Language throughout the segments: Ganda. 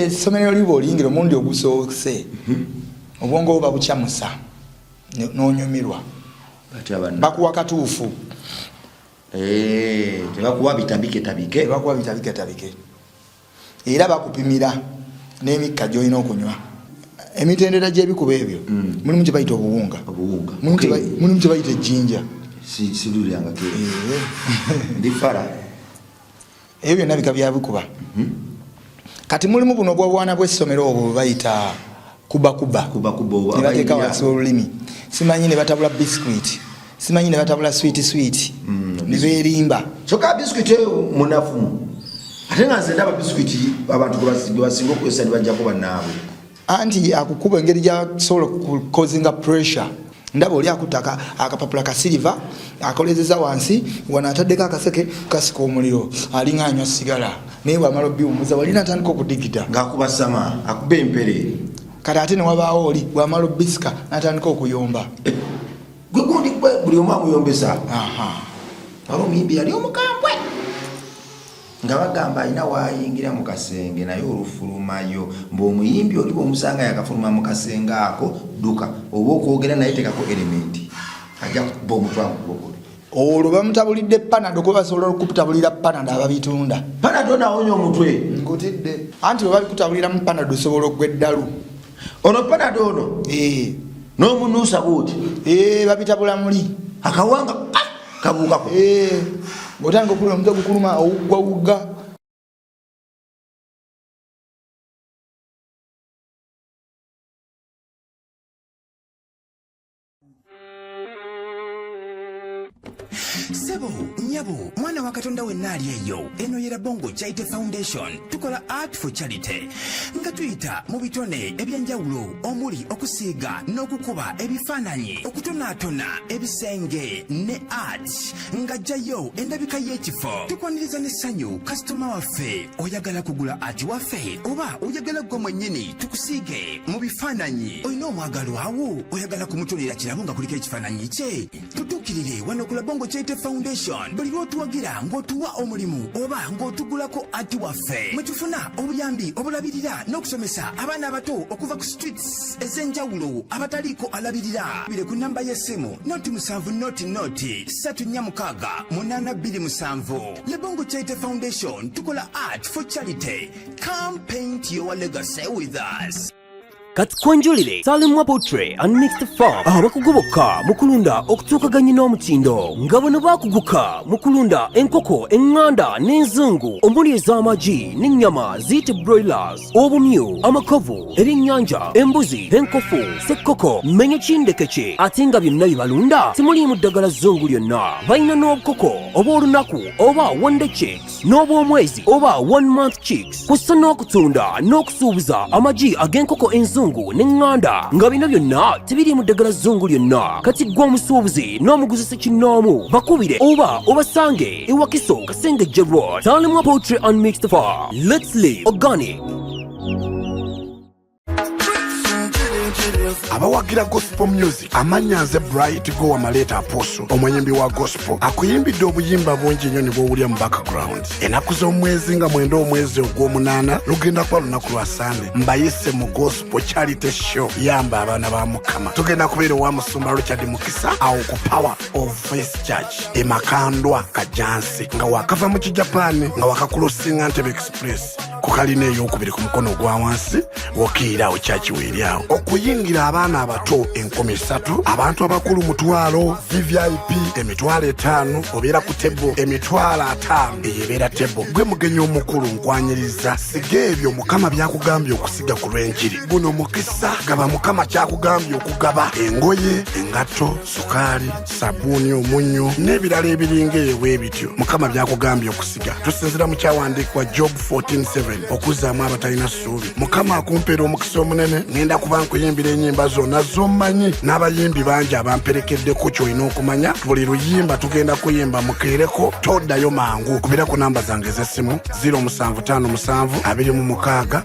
somero libo lingiro mundi ogusoose obwongo oba buchamusa n'onyumirwa bakuwa katuufu tebakuwa bitabike tabike era bakupimira n'emikka gy'olina okunywa emitendera gy'ebikuba ebyo mulimu kye bayita obuwunga mulimu kye bayita ejjinja sirulyanga ndifara ebyo byonna bika byabikuba kati mulimu buno obwabwana bw'essomero obwo bayita kubakuba ne bateeka wansi olulimi simanyi ne batabula biscuit simanyi ne batabula sweet ne beerimba kyokka biscuit munafu ate nga nze ndaba biscuit abantu gwe basinga okukozesa ne bajjako bannaabwe anti akukuba engeri gyasobola okukozinga pressure ndaba oli akutaka akapapula ka silver akolezeza wansi wana ataddeko akaseke kasika omuliro alinga anywa sigala naye bwamala obbiwumuza walina atandika okudigita ng'akubasama akuba empere kati ate ne wabaawo oli bwamala obbisika n'atandika okuyomba gwe gundi buli omu amuyombesa wali omuyimbi yali omukambwe nga bagamba alina waayingira mu kasenge naye olufulumayo mb'omuyimbi oli bw'omusanga yakafuluma mu kasenge ako dduka oba okwogera naye tekako elementi ajja kuba omutwangu gwogole olwo bamutabulidde panado kuba basobola okukutabulira panado ababitunda panado nawonya omutwe nkutidde anti bwe babikutabulira mu panado osobola okugwa eddalu ono panado ono n'omunuusa buuti babitabula muli akawanga kabuukako ng'otandika okuluma omutwe gukuluma owuggwawugga Sebo, nyabo, mwana wa Katonda wenna ali eyo. Eno yera Bongo Charity Foundation. Tukola art for charity. Nga tuyita mu bitone ebyenjawulo omuli okusiiga n'okukuba ebifaananyi, okutonaatona ebisenge ne art. Nga jjayo endabika y'ekifo. Tukwaniriza n'essanyu kasitoma waffe. Oyagala kugula art waffe oba oyagala gwe mwennyini tukusiige mu bifaananyi. Olina omwagalwa awo oyagala kumutonera kirabo nga kuliko ekifaananyi kye. Tutuukirire wano ku Bongo Charity Foundation. Buli lw'otuwagira ng'otuwa omulimu oba ng'otugulako ati waffe. Mwe tufuna obuyambi obulabirira n'okusomesa abaana abato okuva ku streets ez'enjawulo abataliiko alabirira. Bire ku namba y'essimu noti 7 noti 346 827. Le Bongo Charity Foundation tukola art for charity. Come paint your legacy with us. Katkonjulire Salim Poultry and Mixed Farm abakugoboka mukulunda okutuukaganya n'omutindo nga bano bakuguka mukulunda enkoko enganda n'enzungu omuli ez'amagi n'ennyama ziyite broilers obumyu amakovu ebyennyanja embuzi enkofu ssekkoko mmenye kindekeke ate nga byonna bibalunda temuliimu ddagala zzungu lyonna balina n'obukoko obw'olunaku oba one day chicks n'obw'omwezi oba 1 month chicks kw'ossa n'okutunda n'okusuubuza amagi ag'enkoko enzungu n'enganda nga bino byonna tebiri mu ddagala zzungu lyonna kati gwe omusuubuzi n'omuguzisa kinnoomu bakubire oba obasange ewakiso kasengejje road Salim Poultry and Mixed Farm. Let's live organic. abawagira gospel music amanya nze Bright Go Amaleta Apostle omuyimbi wa gospel akuyimbidde obuyimba bungi nnyo ne bw'owulya mu background ennaku z'omwezi nga 9 omwezi ogw'omunaana lugenda kuba lunaku lwa Sande mbayise mu gospel charity show yamba abaana ba Mukama tugenda kubeera wa Musumba Richard Mukisa awo ku Power of Faith Church emakandwa kajansi nga wakava mu Kijapani nga wakakulosinga Ntebe Express ku kalina ey'okubiri ku mukono gwa wansi wokiirawo church weeryawo okuyingira abaana abato 3,000 abantu abakulu mutwalo VVIP emitwalo 5 obeera ku tebo emitwalo 5 eyebeera tebo gwe mugenyi omukulu nkwanyiriza siga ebyo Mukama byakugambye okusiga ku lw'enjiri guno mukisa gaba Mukama kyakugambye okugaba engoye engato sukaali sabuuni omunnyo n'ebirala ebiringa ewe bityo Mukama byakugambye okusiga tusinzira mu kyawandiikibwa Job 14:7 okuzzaamu abatalina ssuubi Mukama akumpeera omukisa omunene ngenda kuba nkuyimbira ennyimba zonna z'omanyi n'abayimbi bangi abamperekeddeko kyolina okumanya buli luyimba tugenda kuyimba mukeereko toddayo mangu kubira ku namba zange z'essimu 0757 26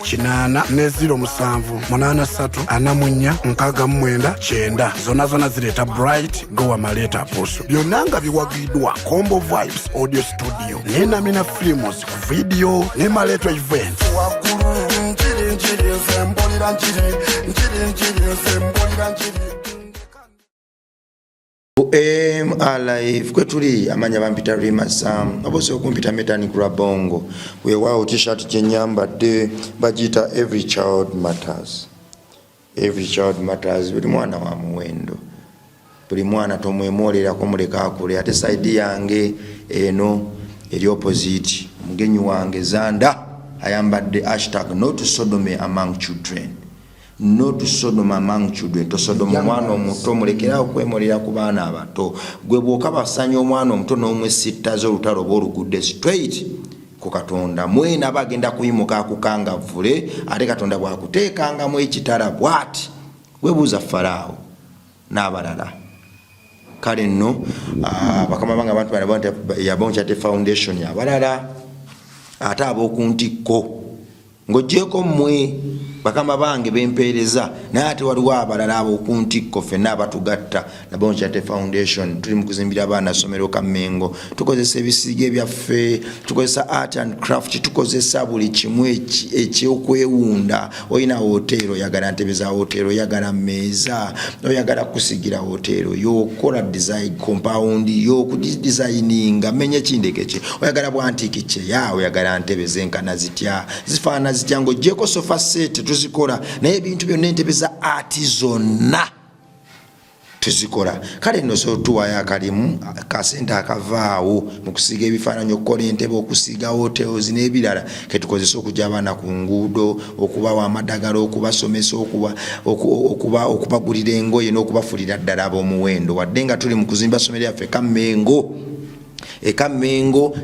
6 ne 0783 zonna zireeta Bright Go Amaleta Apostle byonna nga biwagiddwa Combo Vibes Audio Studio ne Namina Films ku video ne Maleto Events mbulira njiri nsembulira njiri alive kwetuli amanya bampita Rimasa obose okumpita Metani Kurabongo weewaawo t-shirt kyenyambadde bagiyita every child matters. Every child matters. Buli mwana wa muwendo, buli mwana tomwemwolerako muleka akule. Ate side yange eno eri opposite omugenyi wange Zanda ayambadde #not sodomy among children. Not Sodom among children. To Sodom mwana omuto mulekera okwemolera ku baana abato. Gwe bwoka basanya omwana omuto n'omwe sittazo olutalo b'olugudde straight ku Katonda. Mwena bagenda kuyimuka akukangavule ate Katonda bwakuteekanga mu ekitala bwati. Webuuza Farao n'abalala. Kale nno bakama banga abantu bana yabonja te foundation yabalala ate ab'okuntikko ng'ogyeko mmwe bakama bange bempeereza naye ate waliwo abalala ab'okuntikko ffenna abatugatta Nabonja Ate Foundation. Tuli mu kuzimbira abaana ssomero Kamengo, tukozesa ebisiige byaffe, tukozesa art and craft, tukozesa buli kimu ekyokwewunda. Oyina hoteero oyagala ntebe za hoteero, oyagala mmeeza, oyagala kusigira hoteero, yokola design compound, yokudesigninga menye kindeke kye, oyagala bwantiki kye ya, oyagala ntebe zenkana zitya, zifaana zitya, ng'oggyeko sofa set tuzikola, naye ebintu byonna entebe za art zonna tuzikola. Kale nno so tuwayo akalimu kasente akavaawo mu kusiga ebifaananyi, okukola entebe, okusiga hotels n'ebirala ketukozesa okujja abaana ku nguudo, okubawa amadagala, okubasomesa, okubagulira engoye n'okubafulira ddala ab'omuwendo. Wadde nga tuli mu kuzimba ssomero yaffe Kamengo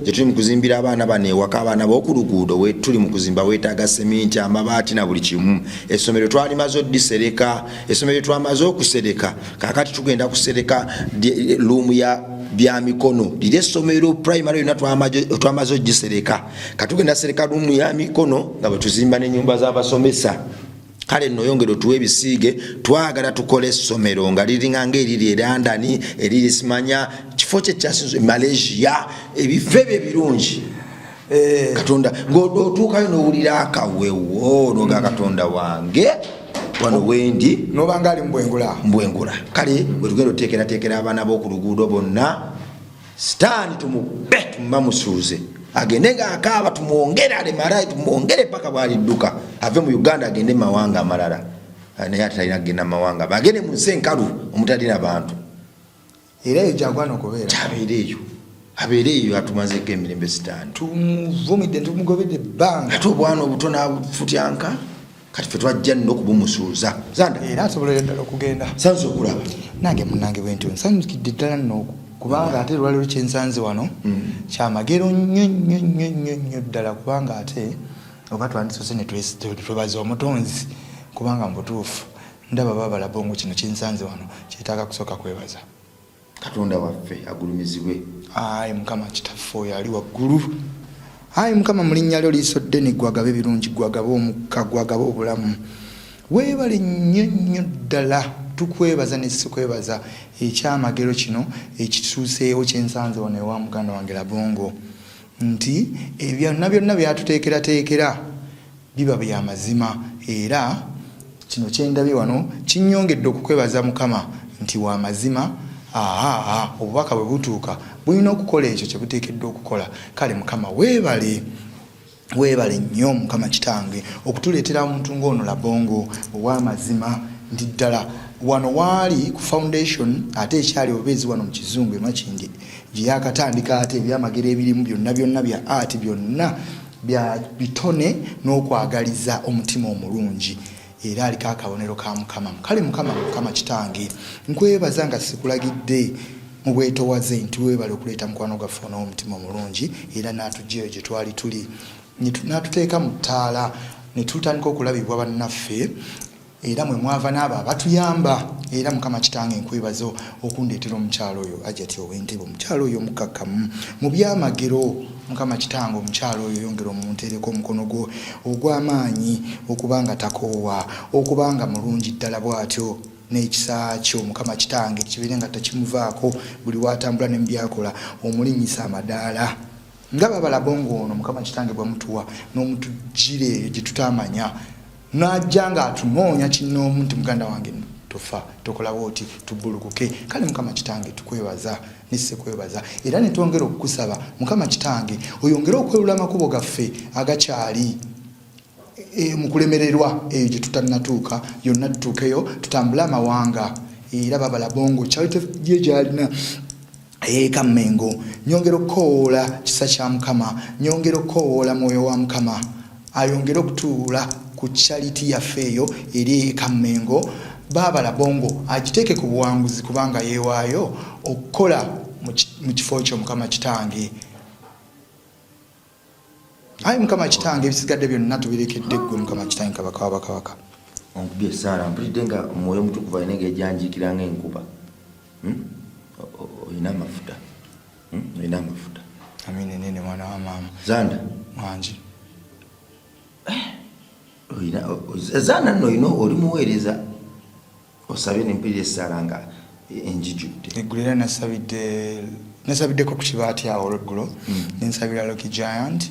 gye tuli mu kuzimbira abaana bano ewaka, abaana b'oku luguudo we tuli mu kuzimba weetaaga seminti, amabaati na buli kimu. Essomero twalimaze odisereka, essomero twamaze okusereka, kaakati tugenda kusereka luumu ya bya mikono. Liri essomero primary yonna twamaze ogisereka, katugenda sereka luumu ya mikono nga bwe tuzimba n'ennyumba z'abasomesa. Kale nno yongero tuwe ebisiige, twagala tukole essomero nga liringa ng'eriri e London, eriri simanya kifo kye kyasinze Malaysia, ebifo ebyo ebirungi. Katonda ng'otuukayo n'owulira akawewo n'oga Katonda wange wano wendi n'obanga ali mbwengula. Kale bwe tugenda oteekerateekera abaana b'oku luguudo bonna, sitaani tumubba musuuze agende ng'akaaba, tumwongere alemalayo, tumwongere paka bw'alidduka ave mu Uganda agende mu mawanga amalala. Naye ate talina kugenda mu mawanga, bagende mu nsi enkalu omutalina bantu. Era eyo gyagwana okubeera, abeere eyo atumazeko emirembe sitaani. Tumuvumidde, tumugobedde ebbanga. Ate obwana obuto n'abufutyanka kati ffe twajja nno okubumusuuza. Zanda era asobolera ddala okugenda. Sanze okulaba nange munnange bwentyo nsanyukidde ddala nno, kubanga ate olwaliro kyensanze wano kyamagero nnyo ddala, kubanga ate oba twandisose ne twebaza omutonzi, kubanga mu butuufu ndaba babala Bongo kino kyensanze wano kyetaaga kusooka kwebaza Katonda waffe agulumizibwe. Ayi Mukama kitaffe oyo ali waggulu. Ayi Mukama mu linnya lyo liiso ddene, gwagabe ebirungi, gwagabe omukka, gwagabe obulamu. Weebale nnyo ddala, tukwebaza ne sikwebaza ekyamagero kino ekituuseewo kyensanze wano ewa muganda wange Bongo, nti byonna byatuteekerateekera biba bya mazima, era kino kyendabye wano kinnyongedde okukwebaza Mukama nti wa mazima. Obubaka bwe butuuka bulina okukola ekyo kye buteekeddwa okukola. Kale Mukama weebale nnyo Mukama kitange okutuleetera omuntu ng'ono Bongo ow'amazima, nti ddala wano waali ku foundation ate ekyali obeezi wano mu Kizungu e Makindye gye yakatandika ate ebyamagero ebirimu byonna bya art, byonna bya bitone n'okwagaliza omutima omulungi, era aliko akabonero ka Mukama. Kale Mukama kitange nkwebaza nga sikulagidde mu bwetowaze nti weebale okuleeta mukwano gwaffe n'omutima omulungi, era n'atugyeyo gye twali tuli, n'atuteeka mu ttaala ne tutandika okulabibwa bannaffe, era mwe mwava n'abo abatuyamba. Era Mukama kitange nkwebaza okundeetera omukyalo oyo Ajati ow'Entebe, omukyalo oyo omukakkamu mu byamagero. Mukama kitange omukyalo oyo yongera omunteereko omukono gwo ogw'amaanyi, okubanga takoowa, okubanga mulungi ddala bw'atyo n'ekisa kyo. Mukama kitange kibeere nga takimuvaako, buli watambula ne mbyakola omulinyisa amadaala nga babala Bongo ono. Mukama kitange bwamutuwa n'omutugire eyo gye tutamanya, najja nga atunoonya kinoomu nti muganda wange tofa tokola bwoti tubulukuke kale mukama kitange tukwebaza nisse kwebaza era netwongera okukusaba mukama kitange oyongere okwelula amakubo gaffe agakyali mukulemererwa eyo gye tutannatuuka yonna tutuukeyo tutambule amawanga era babala bongo kyalite gye gyalina Kamengo nyongera okukoola kisa kya mukama nyongera okukoola mwoyo wa mukama ayongera okutuula ku charity yaffe eyo eri Kamengo babala bongo agiteeke ku buwanguzi kubanga yeewaayo okukola mu kifo kyo mukama kitange ayi mukama kitange ebisigadde byonna tubirekedde ggwe mukama kitange kabaka wabakabaka onkubye Sara mpulidde nga mwoyo mutukuvu alina ng'ejjanjikira ng'enkuba oyina amafuta oyina amafuta amini nene mwana wa mama Zanda mwanji Zanda nno oyina oli muweereza osabye nempulira Sara nga enjijudde eggulira nasabiddeko ku kibaati awo olweggulo nensabira Lucky Giant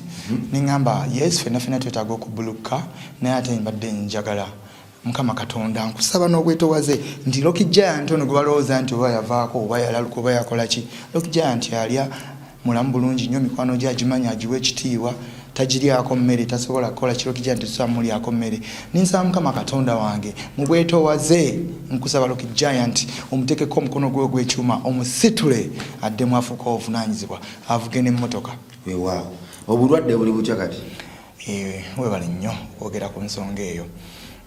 neŋŋamba yes fenna twetaaga okubuluka naye ate mbadde njagala mukama katonda nkusaba n'obwetowaze nti Lucky Giant ono gwe balowooza nti oba yavaako oba yalaluka oba yakola ki Lucky Giant yalya mulamu bulungi nnyo mikwano gye agimanya agiwa ekitiibwa tagiryako mmere tasobola kukola kiro Lucky Giant tusobola mulyako mmere ninsaba mukama katonda wange mu bwetowaze nkusaba Lucky Giant omuteekeko omukono gwe gw'ekyuma omusitule addemu afuuka obuvunaanyizibwa avuge n'emmotoka weewaawo obulwadde buli butya kati webale nnyo ogera ku nsonga eyo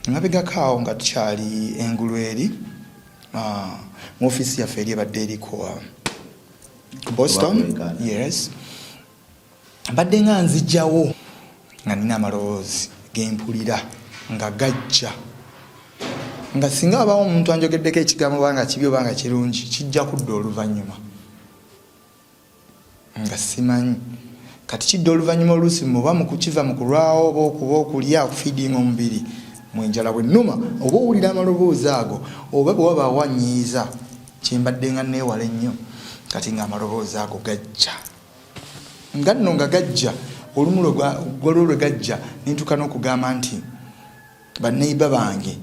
mabegakaawo nga tukyali engulu eri mu ofiisi yaffe eri ebadde eriko Boston yes mbadde nga nzijjawo nga nina amalowoozi gempulira nga gajja nga singa abawo omuntu anjogeddeko ekigambo banga kibi obanga kirungi kijja kudda oluvannyuma nga simanyi kati kidda oluvannyuma oluusi muba mukukiva mu kulwawo oba okuba okulya okufiidinga omubiri mwenjala bwennuma oba owulira amaloboozi ago oba bwe waba awanyiiza kyembadde nga neewala ennyo kati nga amaloboozi ago gajja nga nno nga gajja olumu lwe gajja nentuuka n'okugamba nti banneiba bange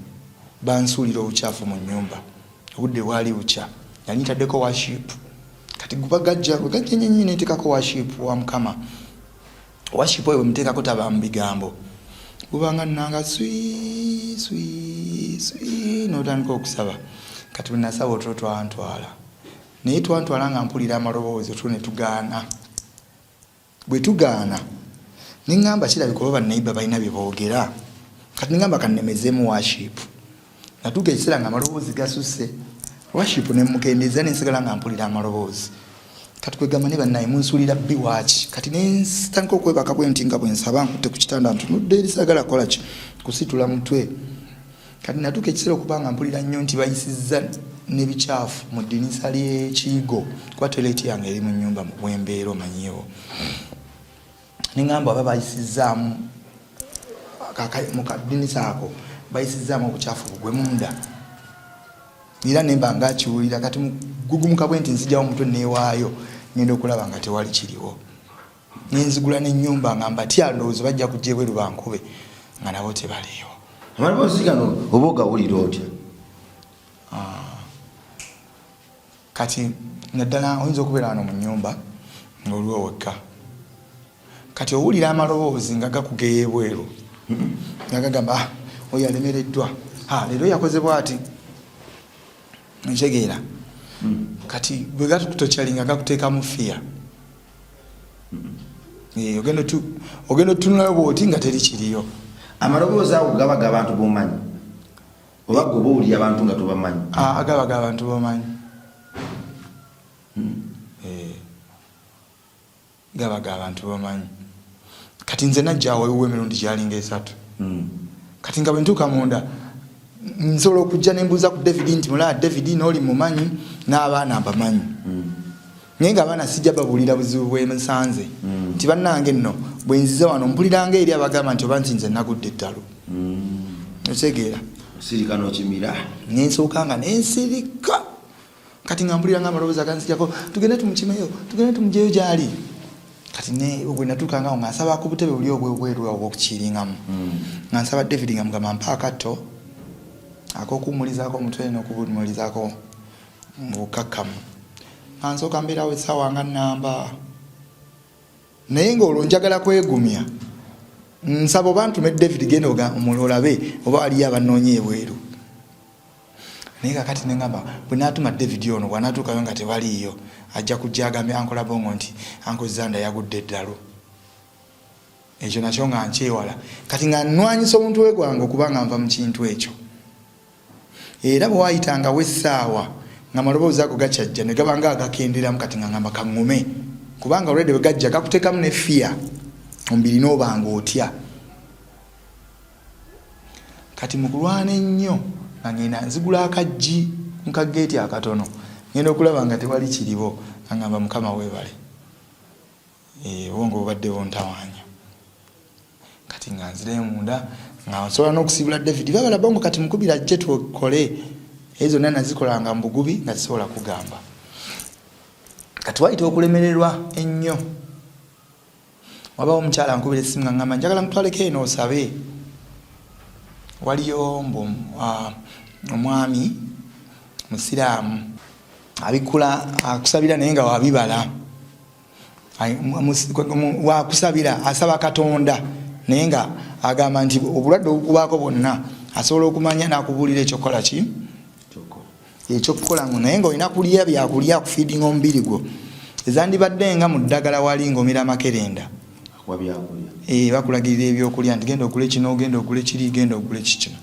bansuulira obukyafu mu nnyumba obudde bwali bukya yali ntaddeko worship kati guba gajja nyenyi neetekako worship wa mukama worship oyo bwemuteekako taba mu bigambo bubanga nanga n'otandika okusaba kati bwe nasaba otwo twantwala naye twantwala nga mpulira amaloboozi otwo ne tugaana bwe tugaana neŋŋamba kirabika oba banneiba balina bye boogera kati neŋŋamba kannemezeemu worship natuuka ekiseera nga amaloboozi gasusse worship nemukendeeza nensigala nga mpulira amaloboozi kati kwegamba ne bannaye munsuulira bbi waaki kati nentandika okwebaka bwenti nga bwensaba nkutte ku kitanda ntunudde eri sagala kukola ki kusitula mutwe kati natuuka ekiseera okuba nga mpulira nnyo nti bayisizza n'ebikyafu mu ddinisa ly'ekiyigo kuba toileeti yange eri mu nnyumba bwembeera omanyiwo neŋŋamba aba bayisizzaamu mu kadinisa ako bayisizzaamu obukyafu bugwe munda era nemba nga kiwulira kati gugumuka bwe nti nzijjawo omutwe neewaayo ngenda okulaba nga tewali kiriwo nenzigula n'ennyumba nga mbatya ndowooza bajja kujja ebweru bankube nga nabo tebaliiwo amaloboozi gano oba ogawulira otya kati naddala oyinza okubeera wano mu nnyumba ngaoliwo wekka kati owulira amaloboozi nga gakugeya ebweru nga gagamba oyo alemereddwa leero yakoze bwati ntegeera kati bwe gatukutokyali nga gakuteeka mu fiya ogenda otunulayo bwoti nga teri kiriyo amaloboozi ago gabaga abantu bomanyi oba goba owulira abantu nga tobamanyi gabaga abantu bomanyi gabaga abantu bomanyi kati nze najjaawo ewiwa emirundi gyalinga 3 kati nga bwe ntuuka munda nsobola okujja nembuuza ku David nti mulaba David n'oli mumanyi n'abaana mbamanyi naye nga abaana sijja babuulira buzibu bwemusanze nti bannange nno bwe nzize wano mpuliranga eri abagamba nti oba nti nze nagudde eddalo okitegeera sirika n'okimira nensooka nga nensirika kati nga mpuliranga amaloboozi aganzijjako tugende tumukimeyo tugende tumujeyo gyali kati ne bwe natuuka ngawo nga nsaba ku butebe buli obweru obwokukiringamu nga nsaba David nga mugamba mpa akatto ak'okuwumulizaako omutwe n'okuwumulizaako mu bukakkamu nga nsooka mbeerawo essaawa nga nnamba naye ng'olwo njagala kwegumya nsaba oba ntume David genda olabe oba waliyo abannoonya ebweru naye kakati nengamba bwe naatuma David ono bw'anaatuukayo nga tewaliiyo ajja kujja agambe Uncle Bongo nti Uncle Zanda yagudde eddalo ekyo nakyo nga nkyewala kati nga nnwanyisa omutwe gwange okuba nga nva mu kintu ekyo era bwe waayitangawo essaawa nga amaloboozi ago gakyajja ne gaba nga agakenderamu kati nga ngamba kaŋŋume kubanga olwedde bwe gajja gakuteekamu ne fiya omubiri n'obanga otya kati mu kulwana ennyo nga ngenda nzigula akaggi mu kageeti akatono ngenda okulaba nga tewali kiribo nga ngamba Mukama weebale obwongo bubadde buntawaanya kati nga nzirayo munda nga nsobola n'okusibula David babala bongo kati mukubira ajje tukole ezo zonna nazikolanga mu bugubi nga zisobola kugamba kati wayita okulemererwa ennyo wabawo omukyala nkubira essimu nga ngamba njagala mutwaleko eno osabe waliyo omwami musiraamu abikula akusabira naye nga wabibala wakusabira asaba Katonda naye nga agamba nti obulwadde obukubaako bwonna asobola okumanya n'akubuulira ekyokukola ki ekyokukola ngo naye ng'olina kulya byakulya kufiidinga omubiri gwo ezandibadde nga mu ddagala wali ng'omira makerenda bakulagirira ebyokulya nti genda ogule kino genda ogule kiri genda ogule kikino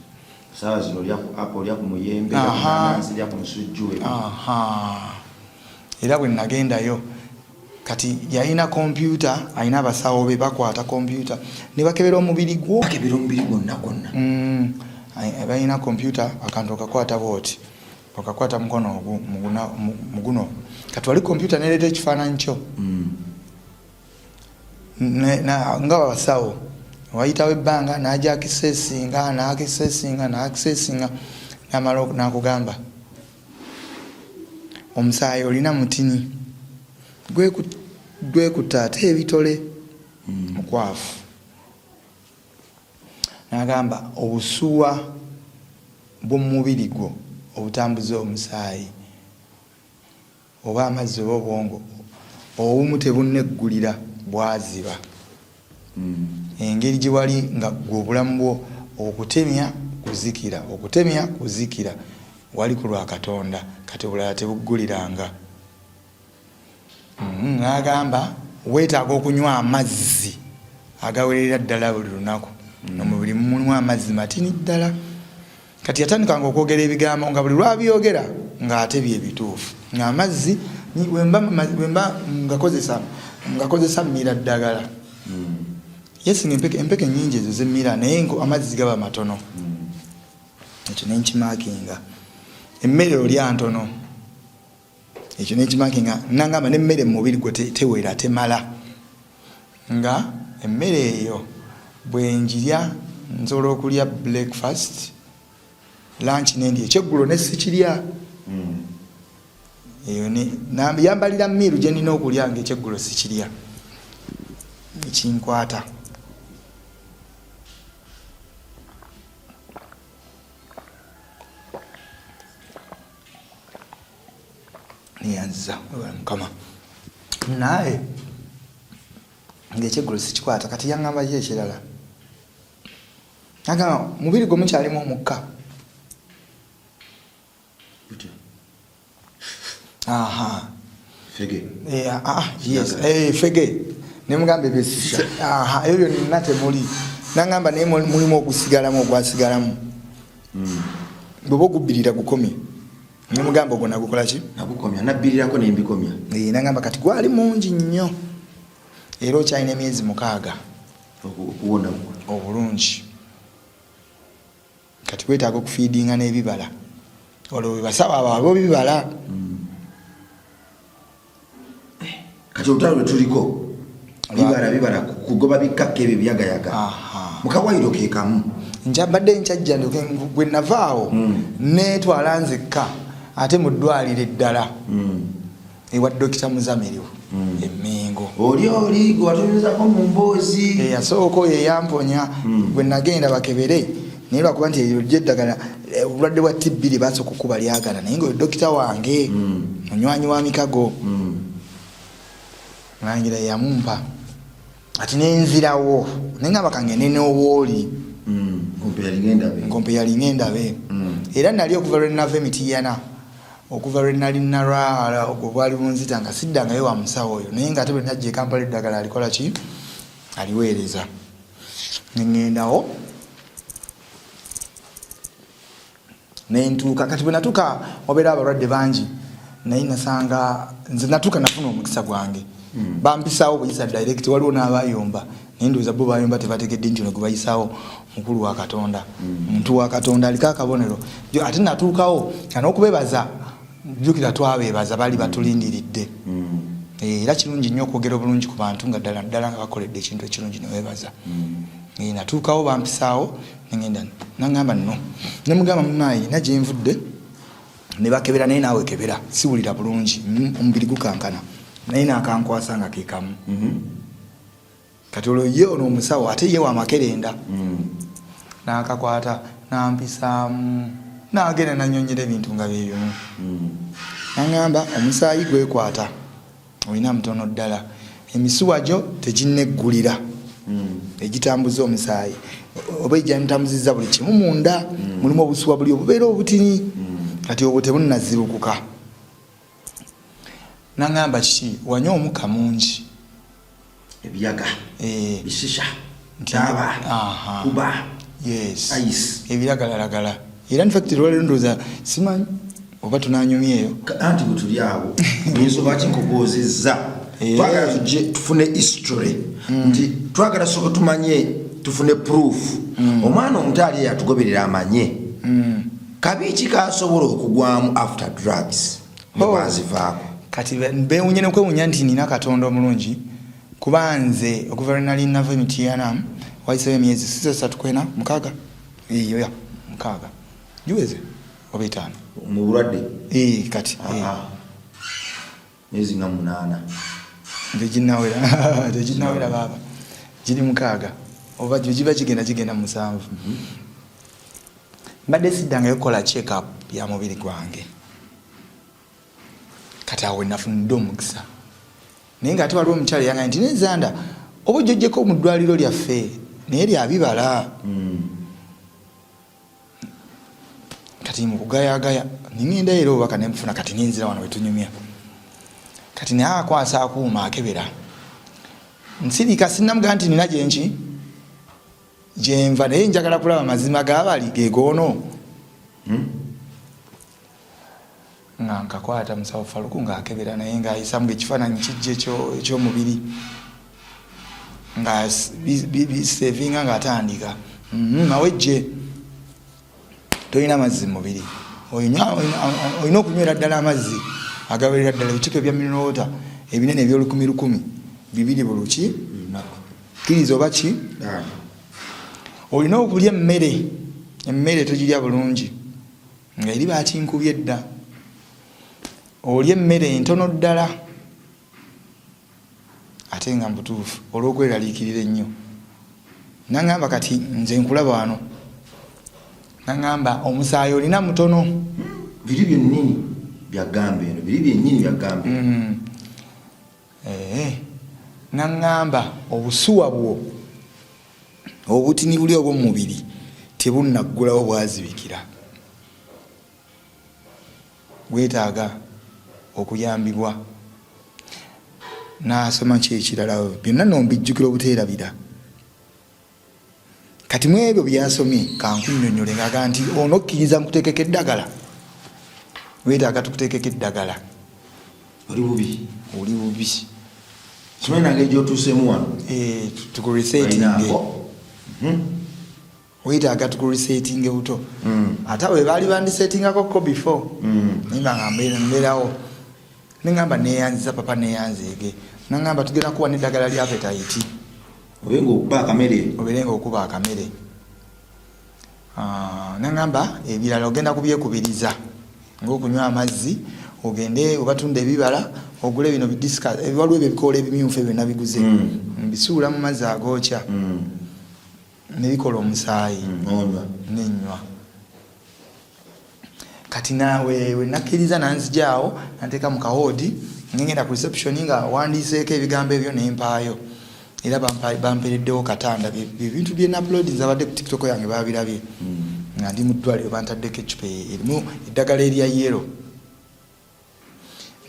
era bwe nagendayo kati yalina kompyuta alina abasawo be bakwata kompyuta ne bakebera omubiri gwo balina kompyuta akantu okakwata bwoti okakwata mukono muguno kati wali kompyuta nereeta ekifaananyi kyo nga babasawo wayitawo ebbanga najja akisesinga namala nakugamba omusaayi olina mutini gwekutta ate ebitole mukwafu nagamba obusuwa bw'omubiri gwo obutambuza omusaayi oba amazzi oba obwongo obumu tebunneggulira bwaziba engeri gye wali nga gwe obulamu bwo okutemya kuzikira wali ku lwa Katonda kati obulala tebugguliranga n'agamba weetaaga okunywa amazzi agawerera ddala buli lunaku nomubiri munywa amazzi matini ddala kati yatandikanga okwogera ebigambo nga buli lwabyogera ng'ate bye bituufu ng'amazzi wemba ngakozesa mmira ddagala yesinga empeke nnyingi ezo zemmira naye amazzi gaba matono ekyo nenkimakinga emmere olya ntono ekyo nenkimakinga nangamba nemmere mumubiri gwe tewera temala nga emmere eyo bwenjirya nsobola okulya breakfast lunch nendi ekyeggulo nesikirya eyo yambalira miiru gye nina okulya nga ekyeggulo sikirya ekinkwata niyanziza Mukama naye ngaekyeggulo sikikwata kati yaŋŋamba ki ekirala agamba mubiri gwe mukyalimu omukka fege nemugamba ebyo nina temuli nagamba naye mulimu ogusigalamu ogwasigalamu bweba ogubbirira gukomye nemugamba ogwo nagukola ki nabbirirako nembikomya nagamba kati gwali mungi nnyo era okyalina emyezi 6 okuwona obulungi kati wetaaga okufiidinga n'ebibala olwo basawo abo abo bibala kati olutalo lwetuliko bibala kugoba bikkakka ebyo byagayaga mukawayiro kekamu njabadde nkyajja gwe navaawo netwala nzekka ate mu ddwaliro eddala ewa Dokita Muzamirivu Emmengo Mengo oli gwatunyuzako mu mboozi yasooka ye yamponya bwe nagenda bakebere naye lwakuba nti eyo eddagala obulwadde bwa TB basooka okuba lyagala naye nga dokita wange munywanyi wa mikago nangira yamumpa ati nenzirawo nengamba kangende n'owooli nkompe yalinga endabe era nali okuva lwe nava emitiyana okuva lwe nali nalwala ogwo bwali bunzita nga siddangayo wa musawo oyo naye nga ate bwe najja ekampala eddagala alikola ki aliweereza nengendawo nentuuka kati bwe natuuka wabeera abalwadde bangi naye nasanga nze natuuka nafuna omukisa gwange bampisaawo buyisa direct waliwo n'abayomba naye ndowooza bo bayomba tebategedde nti ono gwe bayisaawo mukulu wa Katonda muntu wa Katonda aliko akabonero ate natuukawo n'okubeebaza jjukira twabeebaza bali batulindiridde era kirungi nnyo okwogera obulungi ku bantu nga ddala ddala nga bakoledde ekintu ekirungi neweebaza natuukawo bampisaawo nengenda nangamba nno nemugamba munayi na gyenvudde ne bakebera naye naawe kebera siwulira bulungi omubiri gukankana naye nakankwasa nga kekamu kati olwo ye ono omusawo ate ye wamakerenda nakakwata nampisaamu nagenda nanyonyera ebintu nga byebimu nangamba omusaayi gwekwata olina mutono ddala emisuwa gyo teginneggulira egitambuza omusaayi oba ejjantambuziza buli kimu munda mulimu obusuwa buli obubeera obutini kati obwo tebunnazibukuka nangamba kiki wanya omukka mungi ebiyaga bisisha ntaba kuba yes ice ebiragalalagala era infact lwalero ndowooza simanyi oba tunanyumyeyo anti bwetuli awo nyinza lwaki nkugozezza twagala tujje tufune history nti twagala soka tumanye tufune proof omwana omuto ali yatugoberera amanye kabiki kasobola okugwamu after drugs nebazivaako kati bewunye nokwewunya nti nina Katonda omulungi kuba nze okuva lwe nali nava emitiyana wayiseeyo emyezi 6 iyo ya 6 giweze oba 5 mu bulwadde kati myezi nga 8 teginawera baba giri 6 oba giba kigenda 7 mbadde siddangayo kukola check up ya mubiri gwange kati awo nafunidde omukisa naye nga ate waliwo omukyala yangaye nti nezanda oba ojjojjeko mu ddwaliro lyaffe naye lyabibala kati mukugayagaya ningenda era obubaka nemufuna kati ninzira wano wetunyumya kati naye akwasa akuuma akebera nsirika sinnamugaa nti nina gyenki gyenva naye njagala kulaba mazima gabali gegoono nga nkakwata musawo Faluku nga akebera naye nga ayisamu ekifaananyi kijje ekyomubiri nga bisevinga nga atandika mawejje tolina mazzi mubiri olina okunywera ddala amazzi agaberera ddala ebicupa ebya mineral water ebinene ebyolukumi 2 buluki kkiriza oba ki olina okulya emmere togirya bulungi nga eri bakinkubye dda olya emmere entono ddala ate nga mbutuufu olw'okweraliikirira ennyo nangamba kati nze nkulaba wano nangamba omusaayi olina mutono biri byennyini byagambe eno biri byennyini byagambe nangamba obusuwa bwo obutini buli obw'omubiri tebunnaggulawo bwazibikira bwetaaga okuyambibwa nasoma kyekirala byonna nombijjukira obuteerabira kati mu ebyo byasomye kankunnyonnyole ngaga nti ono okkiriza nkuteekeko eddagala wetaaga tukuteekeko eddagala oli bubi kimanyi nange gyotuusemu wano tukuresetinge wetaaga tukuresetinge buto ate bwe baali bandisetingako before nayembanga mbeerawo nengamba neyanziza papa neyanzeege nangamba tugenda kuwa neddagala lya appetite oberenga okuba akamere nangamba ebirala ogenda kubyekubiriza ngaokunywa amazzi ogende obatunda ebibala ogule bino bidiscuss waliwo ebikola ebimyufu ebyo nabiguze bisuula mu mazzi agookya ne bikola omusaayi nenywa kati naawe we nakkiriza nanzijaawo nanteeka mu kawoodi ngenda ku reception nga wandiiseeko ebigambo ebyo nempaayo era bampereddewo katanda bintu bye upload nzabadde ku TikTok yange babirabye nga ndi mu ddwaliro bantaddeko eccupa erimu eddagala erya yero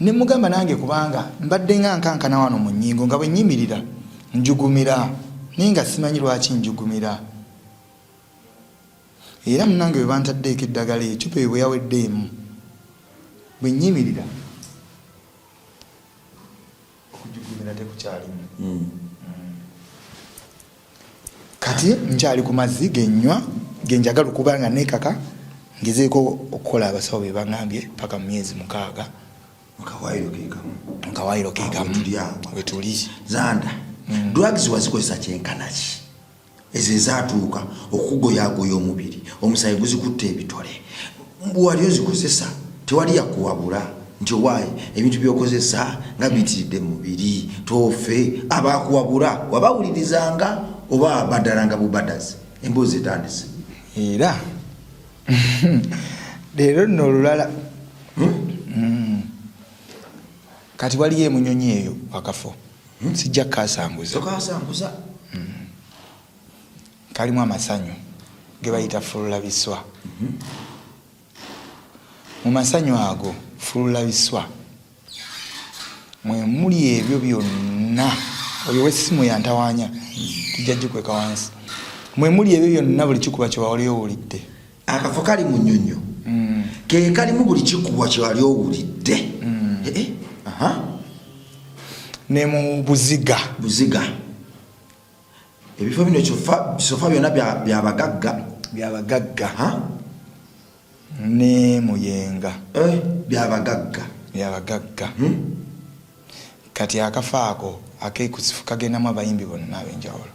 ne mugamba nange kubanga mbadde nga nkankana wano mu nnyingo nga bwe nnyimirira njugumira naye nga simanyi lwaki njugumira era munange bwe bantaddeeko eddagala eccupa ebwe yaweddeemu bwe nnyimirira okujugumira tekukyalimu kati nkyali ku mazzi genywa genjagala okuba nga nekaka ngezeeko okukola abasawo be baŋŋambye paka mu myezi 6 mukawayiro keekamu wetuli Zanda drugs wazikozesa kyenkanaki ezo ezaatuuka okugoyagoya omubiri omusayi guzikutte ebitole wali ozikozesa tewali yakuwabula nti owaayi ebintu byokozesa nga bitiridde mu mubiri tofe abakuwabula wabawulirizanga oba badalanga bubadazi emboozi etandise era leero nno olulala kati waliyo emunyonyi eyo wakafo sijja kukasanguza kalimu amasanyu ge bayita fululabiswa mu masanyu ago fululabiswa mwe muli ebyo byonna oyo wesimu yantawanya tujja gikweka wansi mwe muli ebyo byonna buli kikuba kye wali owulidde akafo kali mu nnyonnyo ke kalimu buli kikuba kye wali owulidde ne mu buziga ebifo bino bisofa byonna byabagagga ne muyenga byabagagga kati akafo ako akeekusifu kagendamu abayimbi bonna ab'enjawulo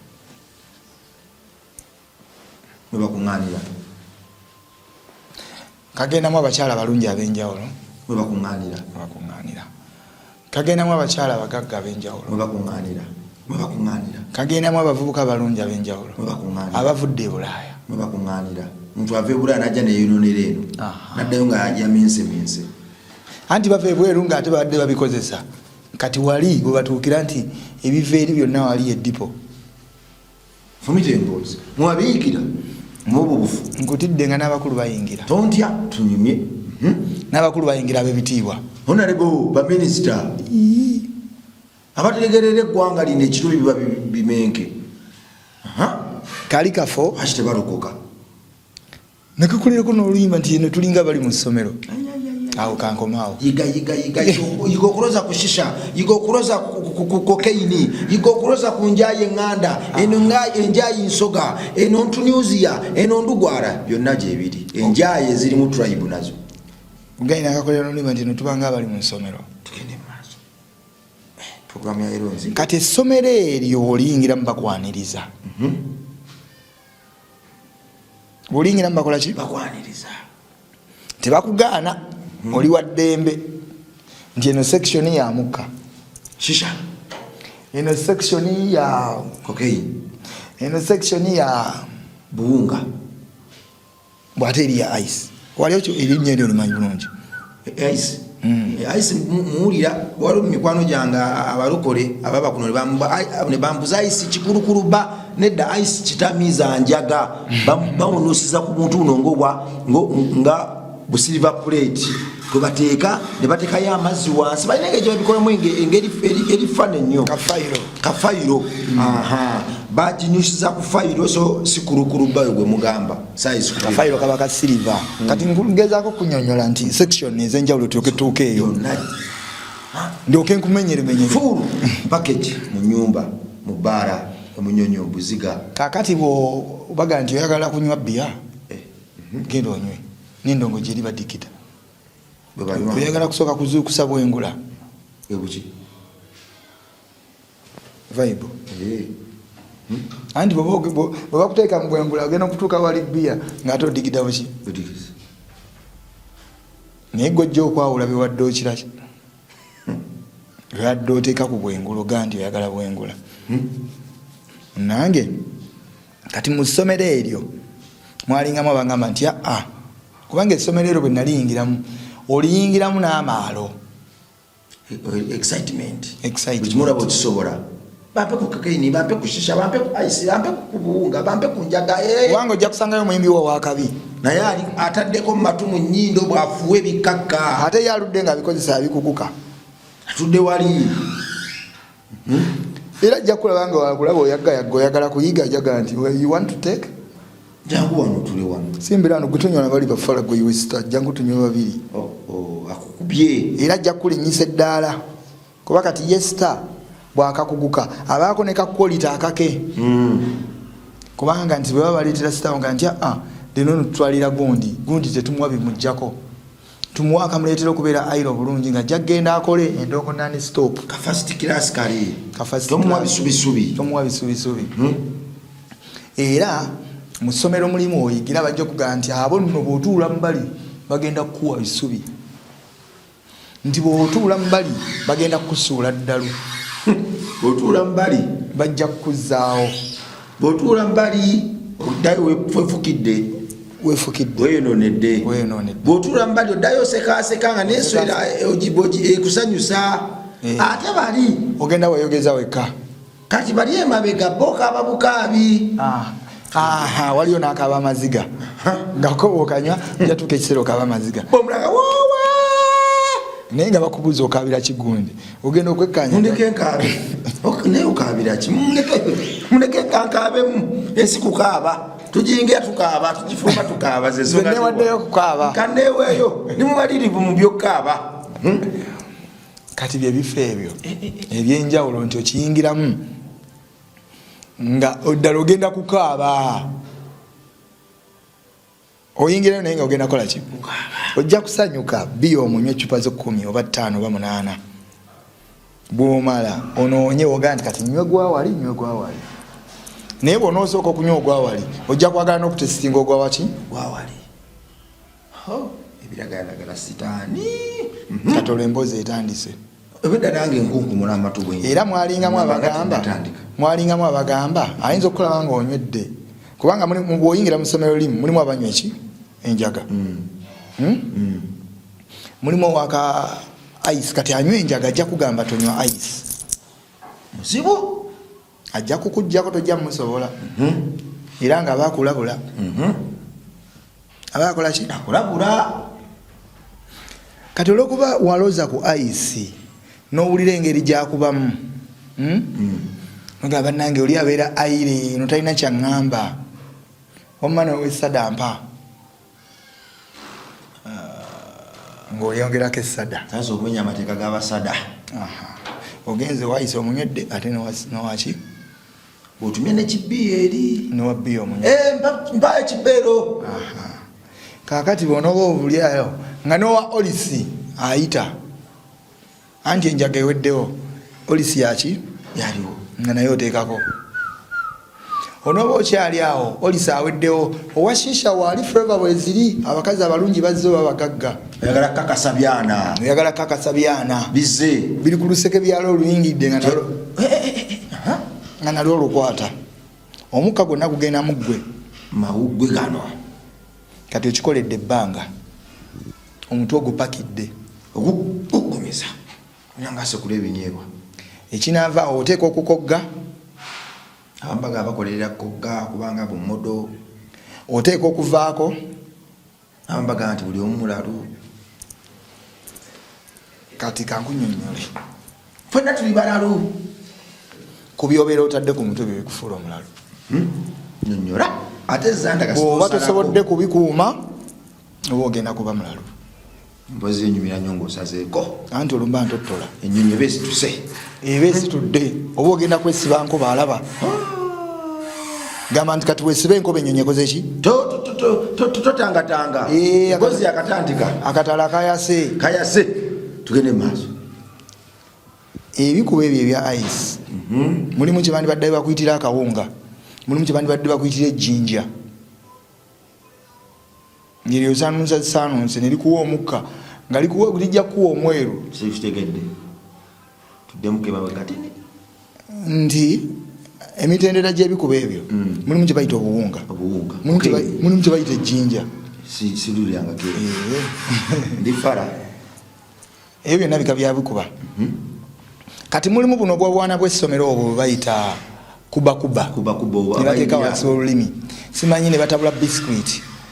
mwebakuŋŋaanira kagendamu abakyala balungi ab'enjawulo mwebakuŋŋaanira kagendamu abakyala abagagga ab'enjawulo mwebakuŋŋaanira kagendamu abavubuka balungi ab'enjawulo abavudde e Bulaaya mwebakuŋŋaanira muntu ava e Bulaaya najja neyononera eno naddayo nga yajja minse anti bava ebweru ng'ate badde babikozesa kati wali bwe batuukira nti ebiva eri byonna wali eddipo fumita emboozi mwabiyigira mububufu nkutidde nga n'abakulu bayingira tontya tunyumye n'abakulu bayingira ab'ebitiibwa honorable baminisita abategerera eggwanga lino ekiro biba bimenke kali kafo aki tebalokoka nekakulereko n'oluyimba nti eno tulinga bali mu ssomero awo kankomaawo yiga yiga okuloza ku shisha yiga okuloza ku kokaini yiga okuloza ku njayi eŋŋanda eno enjayi nsoga eno ntunyuziya eno ndugwara byonna gyebiri enjayi ezirimu tribe nazo ugaina akakolera n'oluyimba nti eno tubanga abali mu ssomero tugende maaso programu ya eronzi kati essomero eryo oliyingiramu bakwaniriza oliyingiramu bakola ki bakwaniriza tebakugaana oli wa ddembe nti eno section ya mukka shisha eno section ya cocaine eno section ya buwunga bwate eri ya ice wali ekyo erinnya eryo limanyi bulungi ice muwulira wali mikwano gyange abalokole ababa kuno ne bambuza ice kikulukulu ba nedda ice kitamiiza njaga bamunuusiza ku muntu uno nga busilver plate kwe bateeka ne bateekayo amazzi wansi balina engeri gyebabikolamu engeri fana ennyo kafayiro baginyusiza ku fayiro so si kulukulu bayo gwe mugamba kafayiro kaba ka silver kati ngezaako kunyonyola nti section ez'enjawulo tuuke eyo ndyoke nkumenyeremenyere full package mu nyumba mu bbaara omunyonyo buziga kakati bwobaga nti oyagala kunywa bbiya genda onywe n'endongo gyeri badikita oyagala kusooka kuzuukusa bwengula ebuki vibe anti bwebakuteeka mu bwengula ogenda okutuuka wali bbiya ng'ate odigida buki naye gwe ojja okwawula biwadde okiraki lwadde oteeka ku bwengula gandi oyagala bwengula nange kati mu ssomero eryo mwalingamu abangamba nti kubanga essomero eryo bwe naliyingiramu oliyingiramu n'amaalo excitement Excitement. murabo kisobola bampe ku kakaini bampe ku shisha bampe ku ice bampe ku buwunga bampe ku njaga kubanga ojja kusangayo omuyimbi wo wakabi naye ali ataddeko mu matu mu nnyindo bwafuwa ebikakka ate yaludde nga bikozesa abikuguka atudde wali era ajja kulaba nga wakulaba oyagala kuyiga ajaga nti you want to take jangu wano tuli wano simbira wano gutonyola bali bafala gwe yuwesta jangu tunywe babiri akukubye era ajja kulinyisa eddaala kuba kati yesta bwakakuguka abaako ne kakolita akake kubanga nti bwe baba baleetera sitawo nga nti lino tutwalira gundi tetumuwa bimujjako tumuwa akamuleetera okubeera airo bulungi nga jagenda akole endoko nani stop ka first class kali tomuwa bisubisubi era mu ssomero mulimu oyigira bajja kugaa nti abo nno bw'otuula mu bali bagenda kukuwa bisubi nti bw'otuula mu bali bagenda kukusuula ddalu bw'otuula mu bali bajja kukuzaawo bw'otuula mu bali oddayo weefukidde weyononedde bw'otuula mu bali oddayo osekaaseka nga n'enswera ekusanyusa ate bali ogenda weyogeza wekka kati bali emabega bokaaba bukaabi waliyo n'akaaba amaziga ngakobookanywa jatuuka ekiseera okaaba amaziga bomulaga wowa naye nga bakubuuza okaabira kigundi ogenda okwekkanya mundeke nkaabe naye okaabira ki mundeke nkankabemu ensi kukaaba tujingira tukaaba tugifumba tukaaba zenewaddeyo kukaaba kanneeweeyo nimubalirivu mu byokkaaba kati byebifo ebyo ebyenjawulo nti okiyingiramu nga oddala ogenda kukaaba oyingirayo naye nga ogenda kola ki ojja kusanyuka biyo omunywa ecupa zo 10 oba 5 oba 8 bwomala onoonye wogaa nti kati nywe gwawali naye bw'onoosooka okunywa ogwawali ojja kwagala n'okutesitinga ogwawaki gwawali ebiragalalagala sitaani kati olwo emboozi etandise ebedda nange enkunkumula amatu bwe era mwalingamu abagamba ayinza okukolaba nga onywedde kubanga bw'oyingira mu ssomero limu mulimu abanywa eki enjaga mulimu owaka ice kati anywa enjaga ajja kugamba tonywa ice muzibu ajja kukujjako tojja mumusobola era nga abakulabula abakola ki akulabula kati olwokuba waloza ku ice n'owulira engeri gyakubamu ogamba nange oli abeera aire no talina kyaŋŋamba omwana w'essadampa ng'oyongerako essada taza omenya amateeka g'abasada ogenze wayise omunywedde ate nowaki otumye nekibbiya eri nowabbiya omunywa mpa ekibeero kakati bonoba obulyayo nga nowa olisi ayita anti enjaga eweddewo olisi yaki yaliwo nga naye oteekako onoba okyali awo olisi aweddewo owashiisha waali fleva bweziri abakazi abalungi bazze babagagga oyagala kakasa byana bize biri ku luseke byalo oluyingidde nga nalwo olukwata omukka gwonna gugenda muggwe mawuggwe gano kati okikoledde ebbanga omutwe ogupakidde ogugumiza nyangase kula ebinyeebwa ekinaava awo oteeka okukogga abambaga abakolerera kogga kubanga bumodo oteeka okuvaako abambaga nti buli omu mulalu kati kankunyonnyole fenna tuli balalu ku byobeera otadde ku mutwe byebikufuula omulalu nyonnyola ate zandaga bw'oba tosobodde kubikuuma oba ogenda kuba mulalu mpozi enyumira nnyo ng'osazeeko anti olumba ntottola ennyonyi eba esituse eba esitudde oba ogenda kwesiba nkoba alaba gamba nti kati wesiba enkoba ennyonyi ekoze ki totangatanga mpozi akatandika akatala kayase tugende maaso ebikuba ebyo ebya ice mulimu kyebandibadde bakuyitira akawunga mulimu kyebandibadde bakuyitira ejjinja ngeri osaanunsa nelikuwa omukka nga lijja kuwa omweru kitegedde tudemuke bawe katini nti emitendera gy'ebikuba ebyo mulimu kye bayita obuwunga mulimu kye bayita ejjinja sirulyanga ke ndifara ebyo byonna bika bya bikuba kati mulimu buno obwabwana bw'essomero obwo bayita kubakuba ne bateeka wansi olulimi simanyi ne batabula biscuit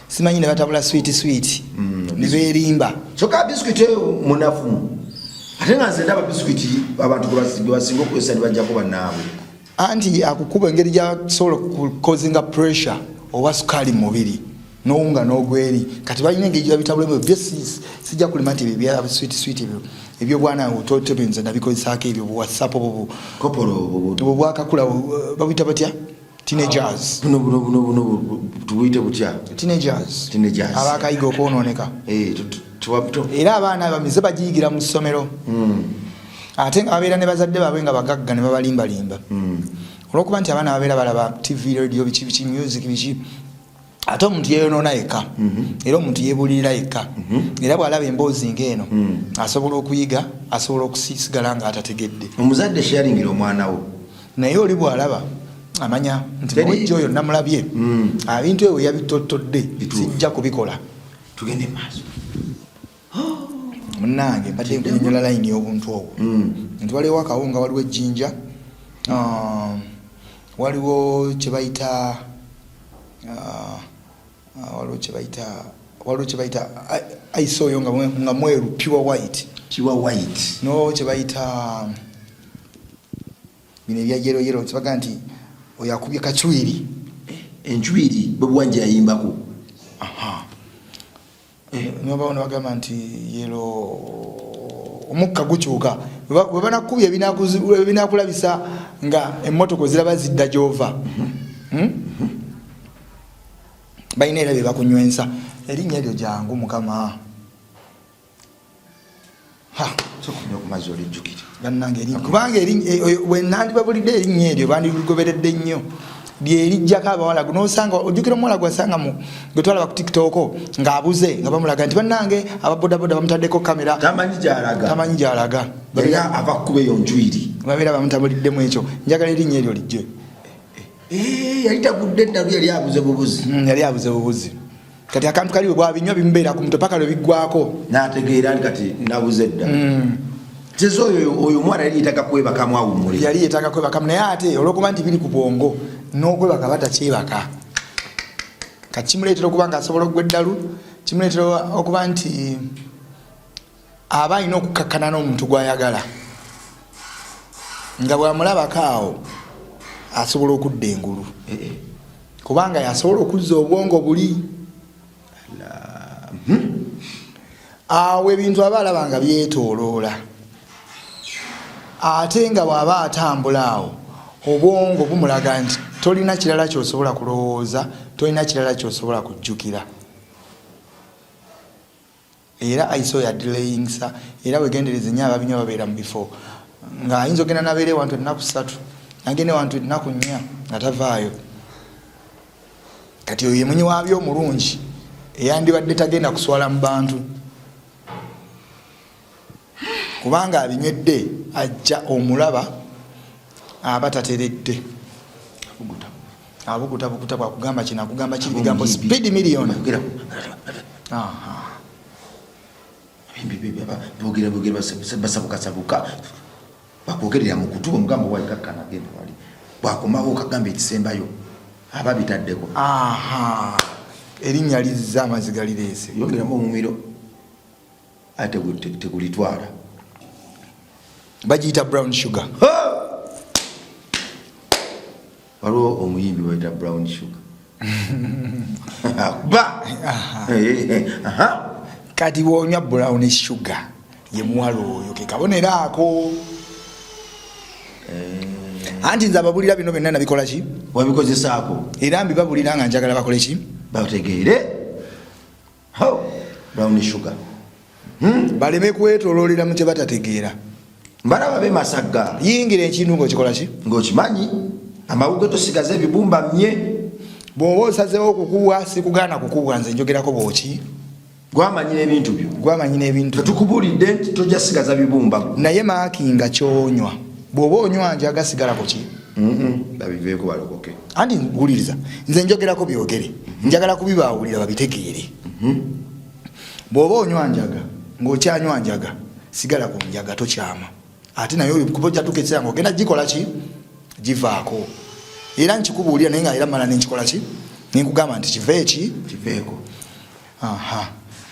simanyi ne batabula sweet ne beerimba kyokka biscuit munafu ate nga nze ndaba biscuit abantu gwe basinga okukozesa ne bajjako bannaabwe anti akukuba engeri gyasobola okukozinga pressure oba sukaali mu mubiri n'owunga n'ogweri kati balina engeri gyebabitabulemu byo sijja kulima nti ebyo sweet ebyo bwana totebenza nabikozesaako ebyo whatsapp obwo bwakakula babuyita batya teenagers buno tubuyite butya teenagers abakayiga okwonooneka era abaana bamize bagiyigira mu ssomero ate nga babeera ne bazadde baabwe nga bagagga ne babalimbalimba olwokuba nti abaana babeera balaba tv radio biki music biki ate omuntu yeeyonoona yekka era omuntu yeebulirira yekka era bw'alaba emboozi ng'eno asobola okuyiga asobola okusigala nga atategedde omuzadde sharingira omwana wo naye oli bw'alaba amanya nti mujja oyo namulabye ebintu ebyo yabitottodde sijja kubikola tugende maaso munnange mbadde nkunyonyola layini y'obuntu obwo nti waliwo akawunga waliwo ejjinja waliwo kye bayita waliwo kye bayita ice oyo nga mweru pure white no kye bayita bino ebya yero kibaga nti oyo akubye kacwiri enjwiri bwebuwanja yayimbako nibabawo ne bagamba nti yero omukka gukyuka bwe banakubye ebinakulabisa nga emmotoka ziraba zidda gy'ova balina era bye bakunywensa erinnya eryo jangu mukama bannange kubanga wenandibabulidde erinnya eryo bandiligoberedde nnyo lyerijjako abawala nosanga ojjukira omuwala gwasanga gwe twalaba ku tiktok ng'abuze nga bamulaga nti bannange ababodaboda bamutaddeko kamera tamanyi gy'alaga babeera bamutabuliddemu ekyo njagala erinnya eryo lijje yali tagudde eddalu yali abuze bubuzi kati akantu kaliwe bwabinywa bimubeera ku mutwe paka lwe biggwako n'ategeera nti kati nabuze dda kizo oyo omwana yali yetaaga kwebakamu awummule yali yetaaga kwebakamu naye ate olwokuba nti biri ku bwongo n'okwebaka batakyebaka kati kimuleetera okuba nga asobola okugwa eddalu kimuleetera okuba nti aba alina okukkakkana n'omuntu gw'ayagala nga bw'amulabako awo asobola okudda engulu kubanga yasobola okuzza obwongo buli awo ebintu aba alaba nga byetooloola ate nga bw'aba atambula awo obwongo bumulaga nti tolina kirala kyosobola kulowooza tolina kirala kyosobola kujjukira era aiso yadelayingisa era wegendereze nnyo ababinywa babeera mu bifo nga ayinza ogenda nabeera ewantu ennaku 3 agenda ewantu ennaku 4 nga tavaayo kati oyo yemunyi waabyo omulungi eyandibadde tagenda kuswala mu bantu kubanga abinywedde ajja omulaba aba tateredde abukuta bwakugamba kino akugamba kiri bigambo speed million basabukasabuka bakwogerera mu kutuba omugambo waikakkana genda wali bwakomawo okagamba ekisembayo aba bitaddeko erinnya lizza amaziga lireese yongeramu omumiro ate tegulitwala bagiyita brown sugar waliwo omuyimbi bayita brown sugar kati bwonywa brown sugar ye muwala oyo ke kabonero ako anti nze ababulira bino byonna nabikola ki wabikozesaako era mbibabulira nga njagala bakole ki bategeere brown sugar baleme kwetoloolera mu kye batategeera mbalaba be masagga yingira ekintu ng'okikola ki ng'okimanyi amawuge tosigaze ebibumba mmye bw'oba osazeewo okukuwa sikugaana kukuwa nze njogerako bwoki gwamanyira ebintu byo gwamanyira ebintu tukubulidde tojja sigaza bibumba naye maakinga kyonywa bw'oba onywa njaga sigala ku ki babiveeko balokoke andi nguliriza nze njogerako byogere njagala kubibaawulira babitegeere bw'oba onywa njaga ng'okyanywa njaga sigala ku njaga tokyama ate naye oyo kuba ojjatuuka ekiseera ng'ogenda gikola ki givaako era nkikubuulira naye nga era mala nenkikola ki nenkugamba nti kiveeko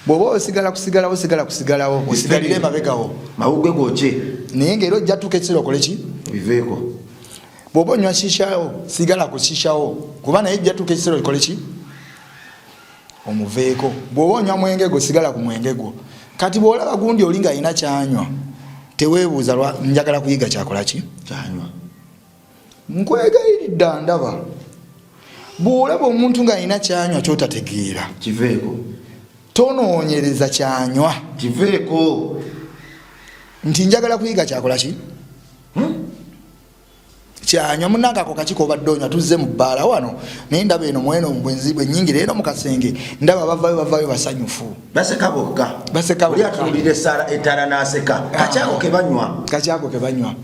bw'oba osigalawo osigalire emabegawo mawugwe gokye naye ng'era ojjatuuka ekiseera okole ki biveeko bw'oba onywa shishawo sigala ku shishawo kuba naye ojjatuuka ekiseera okole ki omuveeko bw'oba onywa mwenge gwo sigala ku mwenge gwo kati bw'olaba gundi oli ng'alina kyanywa teweebuuza njagala kuyiga kyakola ki kyanywa nkwegayiridde ndaba bw'olaba omuntu ng'alina kyanywa kyotategeera kiveeko tonoonyereza kyanywa kiveeko nti njagala kuyiga kyakola ki kyanywa munange ako kakiko obadde onywa tuzze mu bbaala wano naye ndaba eno mweno bwe nnyingira eno mu kasenge ndaba bavaayo basanyufu baseka bokka oli atunuulira ettaala n'aseka kakyako ke banywa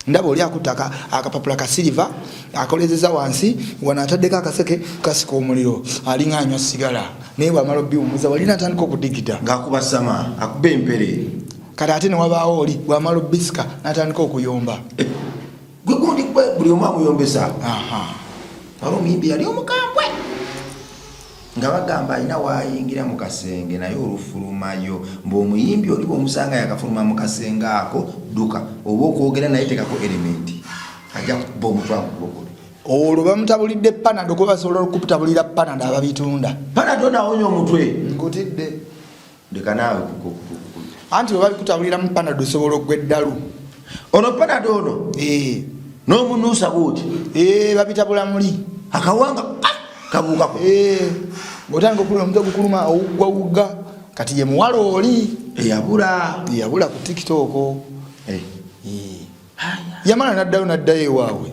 ndaba oli akutta akapapula ka siliva akolezeza wansi wano ataddeko akaseke kasika omuliro alinga anywa sigala naye bwamala obiwumuza walina atandika okudigita ng'akuba sama akuba empere kati ate newabaawo oli bwamala obisika n'atandika okuyomba gwe gundi buli omu amuyombesa wali omuyimbi yali omukambwe nga bagamba alina waayingira mu kasenge naye olufulumayo mb'omuyimbi oli bw'omusanga yakafuluma mu kasenge ako dduka oba okwogera naye tekako elementi ajja kuba omutwe akubokole olwo bamutabulidde panado kuba basobola okukutabulira panado ababitunda panado nawonya omutwe nkutidde leka naawe anti bwe babikutabulira mu panado osobola okugwa eddalu ono panado ono n'omunuusa buuti babitabula muli akawanga kabuukako ng'otandika okulula omutwe gukuluma owuggwawugga kati ye muwala oli eyabula ku tiktok yamala naddayo ewaabwe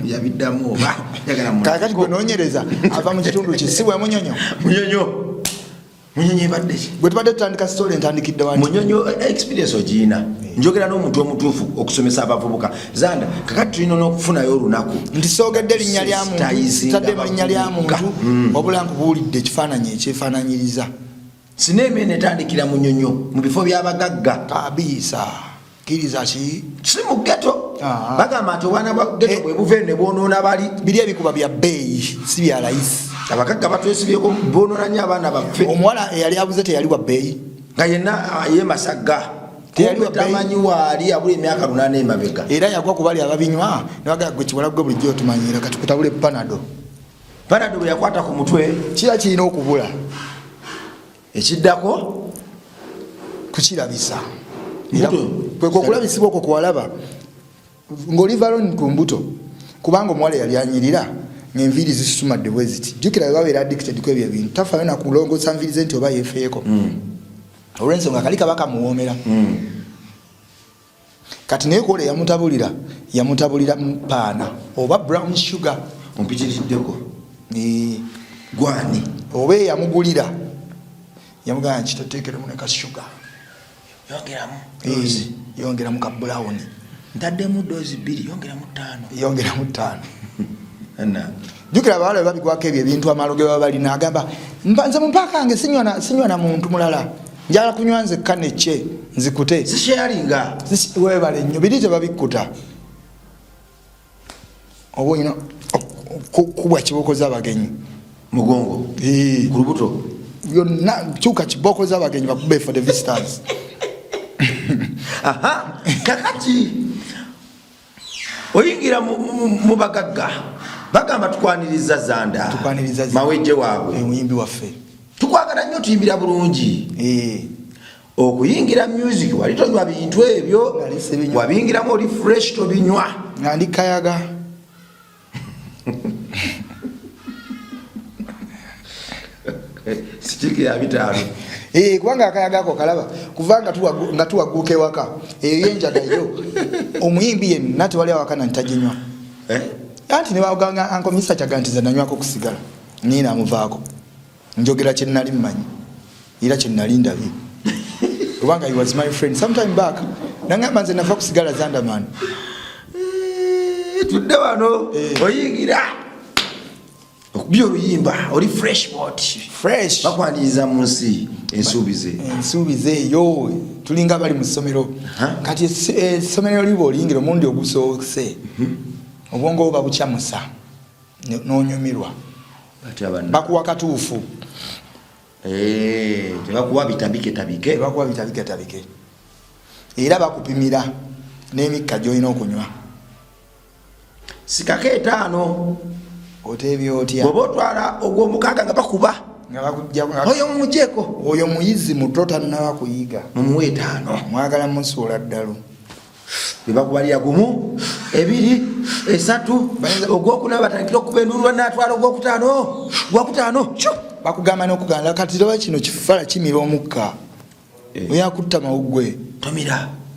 yabiddamu oba kakati gwe noonyereza ava mu kitundu kisibwe munyonyo munyonyo ebadde ki bwe tubadde tutandika story entandikidde wani munyonyo experience ogiina njogera n'omuntu omutuufu okusomesa abavubuka zanda kakati tulina n'okufunayo olunaku nti soogedde linnya lya muntu taddemu linnya lya muntu wabula nkubuulidde ekifaananyi ekyefaananyiriza sineeme netandikira munyonyo mu bifo by'abagagga kabiisa kkiriza ki si mu ghetto bagamba nti obwana bwa ghetto bwe buve ne bwonoona bali biri ebikuba bya bbeeyi si bya layisi abagagga batwesibyeko bonoona nnyo abaana baffe omuwala eyali abuze teyali wa bbeeyi nga yenna yemasagga tamanyi waali abula emyaka 8 emabega era yagwa ku bali ababinywa nebagaa gwe kiwala gwe bulijjo otumanyira kati kutabule panado bwe yakwata ku mutwe kiba kirina okubula ekiddako kukirabisa kwekokulabisibwa okwo kwalaba ng'oli valoni ku mbuto kubanga omuwala yali anyirira ng'enviiri zisusumadde bwe ziti jjukira bwe babeera addicted ku ebyo ebintu tafaayo nakulongoosa nviiri ze nti oba yeefeeko olw'ensonga kali kaba kamuwoomera kati naye kwola yamutabulira paana oba brown sugar ompitiriddeko gwani oba eyamugulira yamugamba nti toteekeremu ne kasuga yongeramu ka brown ntaddemu doozi 2 yongeramu 5 jukira abawala bwe babigwako ebyo ebintu amalo ge baba balina agamba nze mumpakange sinywa na muntu mulala njala kunywa nzekka necce nzikute sisharinga webale nnyo biri tebabikkuta oba olina kubwa kiboko z'abagenyi mugongo ku lubuto byonna kyuka kiboko z'abagenyi bakube for the visitors kakati oyingira mu bagagga bagamba tukwaniriza zanda mawejje waabwe omuyimbi waffe tukwagala nnyo tuyimbira bulungi okuyingira music wali tonywa bintu ebyo wabingiramu oli fresh tobinywa nga ndi kayaga sitiki ya bitalo kubanga akayaga ako kalaba kuva nga tuwaguuka ewaka eyo yenjaga yo omuyimbi yenna tewali awakana ntaginywa anti nebaganga ankomisa kyaga nti zananywako kusigala niina amuvaako njogera kye nnali mmanyi era kye nalinda bi kubanga he was my friend sometime back nangamba nze nafa kusigala Zanderman tudde wano oyingira okubya oluyimba oli fresh bakwaniriza mu nsi ensuubize eyo tulinga bali mu ssomero kati essomero liba oliyingira omundi ogusoose obwongo buba bukyamusa n'onyumirwa bakuwa katuufu tebakuwa bitabike era bakupimira n'emikka gy'olina okunywa sikako 5 oteebya otya bw'oba otwala ogw'omukaaga nga bakuba oyo mumugyeko oyo muyizi muto tannaba kuyiga mumuwe 5 mwagala musuula ddalo bebakubalira 1 2 3 ogwokuna batandikira okuba endulwa n'atwala ogwokutaano bakugamba n'okugamba kati toba kino kifala kimira omukka oyakutta mawuggwe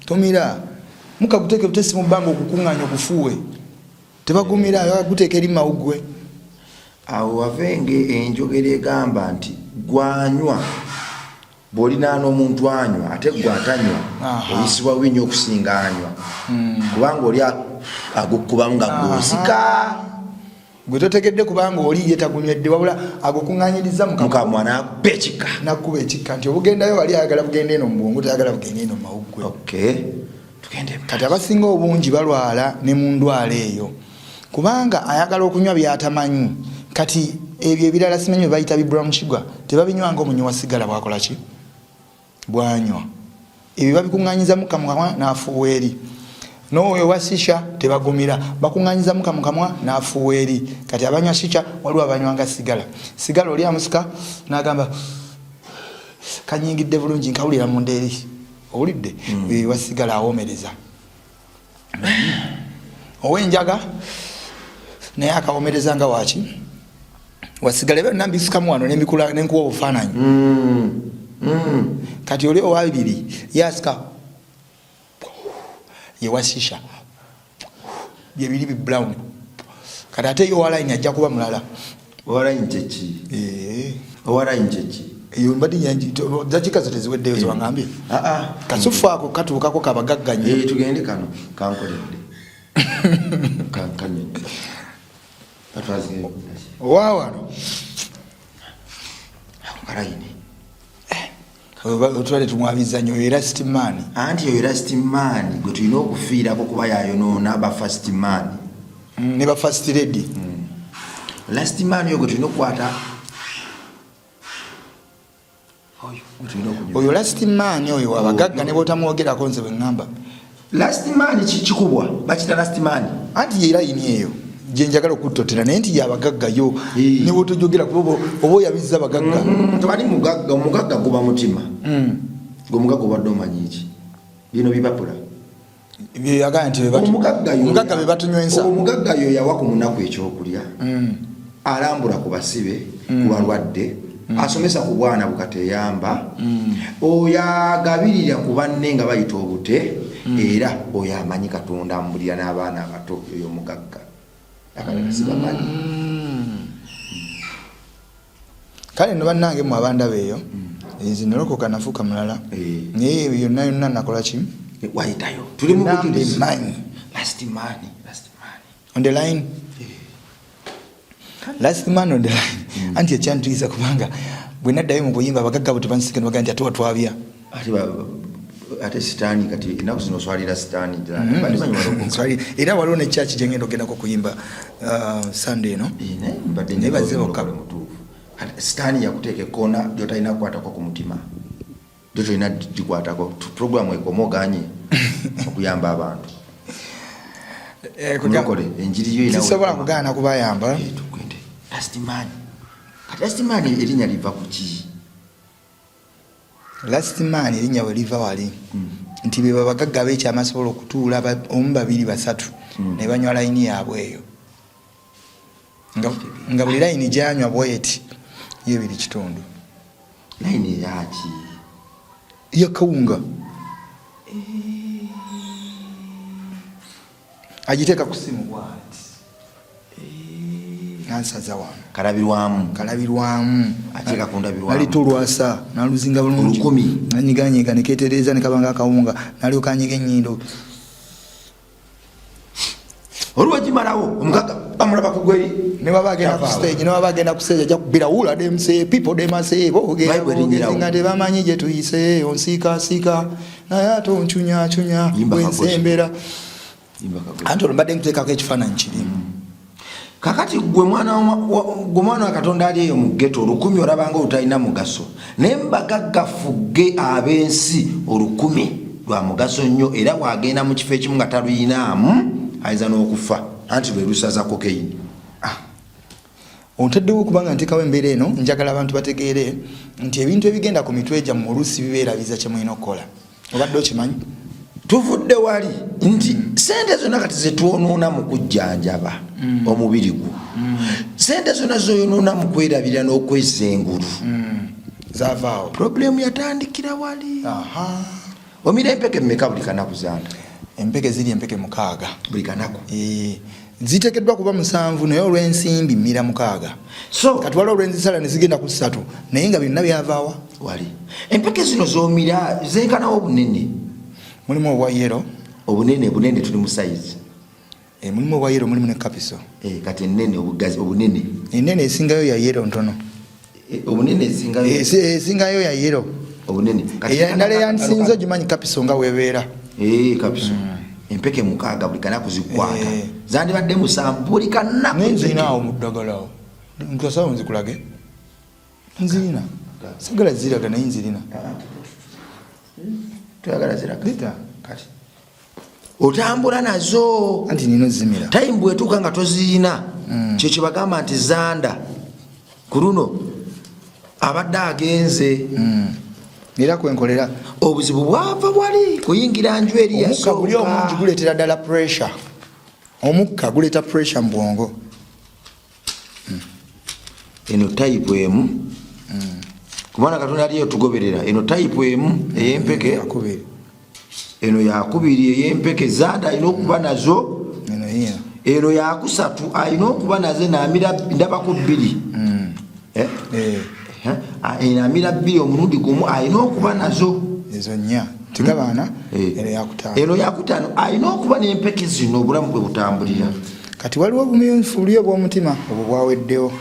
tomira mukka guteeke butesi mu bbanga okukuŋŋaanya okufuwe tebagumira guteeka eri mawuggwe awo wavenge enjogera egamba nti gwanywa bw'olinaana omuntu anywa ate gwatanywa oyisibwa bubi nnyo okusinga anywa kubanga oli agukubamu nga gwosika gwe totegedde kubanga oli ye tagunywedde wabula agukuŋŋaanyiriza mukamwa nakuba ekikka nti obugendayo wali ayagala bugende eno mu bwongo tayagala bugende eno mu mawuggwe kati abasinga obungi balwala ne mu ndwala eyo kubanga ayagala okunywa byatamanyi kati ebyo ebirala simanyi bayita bi brown sugar tebabinywanga omunywi wa sigala bwakola ki bwanywa ebyo babikuŋŋaanyiza mu kamwa n'afuuwa eri n'oyo wa shisha tebagumira bakuŋŋaanyiza mu kamwa n'afuuwa eri kati abanywa shisha waliwo abanywanga sigala oli amusika n'agamba kanyingidde bulungi nkawulira munda eri owulidde wa sigala awomereza ow'enjaga naye akawomereza nga waki wasigala ebe nambisukamu wano n'emikula n'enkuwa obufaananyi kati oli owabiri yasika yewasisha byebiri bi brown kati ate yo walayini ajja kuba mulala eyo mbadde nyanji dakika zote ziweddeyo zewangambye kasufu ako katuukako kabagagga nnyo tugende kano kankoledde kankanye owawano alayini otwale tumwabiza nnyo erastimani anti oyo erastimani gwe tulina okufiirako kuba yayonoona bafastimani ne bafastiredi lastimani oyo gwe tulina okukwata oyo lastimani oyo abagagga ne botamwogerako nze bwe ŋŋamba lastimani kikubwa bakita lastimani anti yeerayini eyo gyenjagala okutotera naye nti yabagaggayo ne bwotojogera kuba oba oyabizza abagagga tebali mugagga omugagga guba mutima gweomugagga obadde omanyi ki bino bibapula byeyagaa nti omugagga be batunywensa omugagga yo yawa ku munaku ekyokulya alambula ku basibe ku balwadde asomesa ku bwana bukateyamba oyo agabirira ku banne nga bayita obute era oyo amanyi katonda ambulira n'abaana abato oyo omugagga kale no bannange mu abanda beeyo nze nolokoka nafuuka mulala naye byonna yonna nakola ki wayitayo tuli mu bujulizi last man on the line last man on the line anti ekyantuyisa kubanga bwe naddayo mu buyimba abagagga bo tebansiike ne bagamba nti ate watwabya ate sitaani kati enaku zino oswalira sitaani era waliwo ne church gye ngenda ogendako kuyimba Sunday eno nebaze bokka sitaani yakuteeka ekkoona gyotalina kukwatako ku mutima gyotolina gikwatako programu ekoma oganye okuyamba abantu enjiri yo kisobola kugaana kubayamba lastimani kati lastimani erinnya liva ku ki lastimani erinnya we liva wali nti be babagagga b'ekyama asobola okutuula omu 2 3 ne banywa layini yaabwe eyo nga buli layini gyanywa bweti ye 2.5 layini yaki yakawunga agiteeka ku simu bwati nansaza wano kalabirwamu acheka kundabirwamu nali tulwasa naluzinga bulungi 10 nanyiganyiga neketereza nekabanga akawunga nali okanyiga ennyindo olwagimalawo omugaga bamulaba kugweri ne babagenda ku stage ne babagenda ku stage ajja kubira wula dem say people dem say bogenga tebamanyi gye tuyise onsiika naye ate oncunya bwensembera anti olubadde nkuteekako ekifaananyi kirimu kakati gwe mwana wa Katonda ali eyo mu ghetto 10 olabanga otalina mugaso naye mbagaggafuge ab'ensi 10 lwa mugaso nnyo era wagenda mu kifo ekimu nga taluyinaamu ayinza n'okufa anti lwe lusaza kokeyini onteddewo okubanga nteekawo embeera eno njagala abantu bategeere nti ebintu ebigenda ku mitwe gyammwe oluusi bibeera biza kye mulina okukola obadde okimanyi tuvudde wali nti sente zonna kati zetwonoona mu kujjanjaba omubiri gwo sente zonna zoyonoona mu kwerabira n'okweza engulu zavaawo problemu yatandikira wali omira empeke mmeka buli kanaku zanda empeke ziri empeke 6 buli kanaku ziteekeddwa kuba 7 naye olw'ensimbi mmira 6 so kati waliwo olw'enzisala ne zigenda ku 3 naye nga byonna byavaawa wali empeke zino z'omira zenkanawo obunene mulimu obwa yero obunene tuli mu size mulimu obwa yero mulimu ne kapiso kati enene obugazi obunene enene esingayo ya yero ntono obunene esingayo ya yero obunene endala eyansinze ogimanyi kapiso nga weebeera kapiso empeke 6 buli kanaku zikwata zandibadde 7 buli kanaku nenzirinawo mu ddagalawo nkasawo nzikulage nzirina sagala ziraga naye nzirina tuyagala ziraga kati otambula nazo anti nino zimira time bwetuuka nga tozirina kyekyo bagamba nti zanda ku luno abadde agenze era kwenkolera obuzibu bwava wali kuyingira nju eri omukka guli omungi guleetera ddala pressure omukka guleeta pressure mu bwongo eno type emu kumwana Katonda aliyo tugoberera eno type emu ey'empeke eno yakubiri ey'empeke zanda alina okuba nazo eno yakusatu alina okuba nazo namira ndaba ku 2 enamira 2 omulundi gumu alina okuba nazo ezo 4 tigabaana eno yakutaano alina okuba n'empeke zino obulamu bwe butambulira kati waliwo obumyufulyo bw'omutima obwo bwaweddewo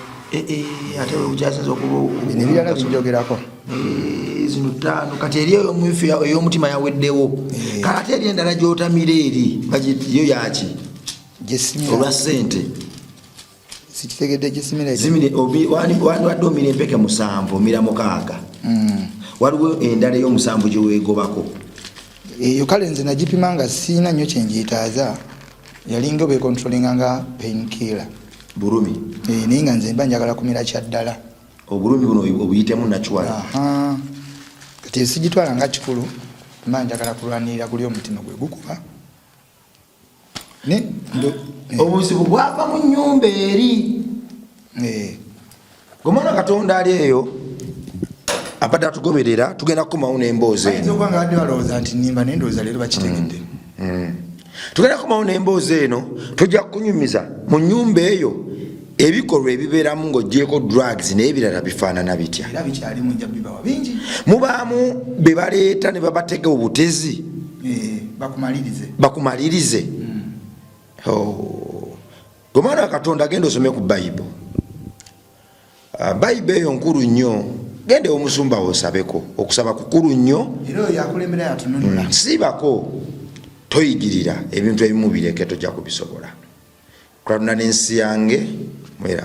ate bwebukyasinza okuba nebirala bijjogerako zino 5 kati eri omuyufu ey'omutima yaweddewo kale ate eri endala gy'otamira eri yo yaki olwa sente sikitegedde gisimire wandibadde omira empeke 7 omira 6 waliwo endala ey'omusanvu gye weegobako eyo kale nze nagipima nga siina nnyo kyenjetaaza yalinga bekontrolinga nga painkiller bulumi naye nga nze mba njagala kumira kyaddala obulumi buno obuyitemu nakiwala kati esigitwala nga kikulu mba njagala kulwanirira guli omutima gwe gukuba obuzibu bwava mu nnyumba eri gomwana Katonda ali eyo abadde atugoberera tugenda kukomawo n'emboozi eno balowooza nti nimba nendowooza leero bakitegedde tugenda kukomawo n'emboozi eno tujja kunyumiza mu nnyumba eyo ebikolwa ebibeeramu ng'ogyeko drugs naye ebirala bifaanana bitya era bikyalimu nja bibawa bingi mubaamu be baleeta ne babatega obutezi bakumalirize gomwana wa Katonda genda osome ku Bible Bible eyo nkulu nnyo gende omusumba osabeko okusaba kukulu nnyo sibako toyigirira ebintu ebimu bireke tojja kubisobola kulabuna n'ensi yange mweraba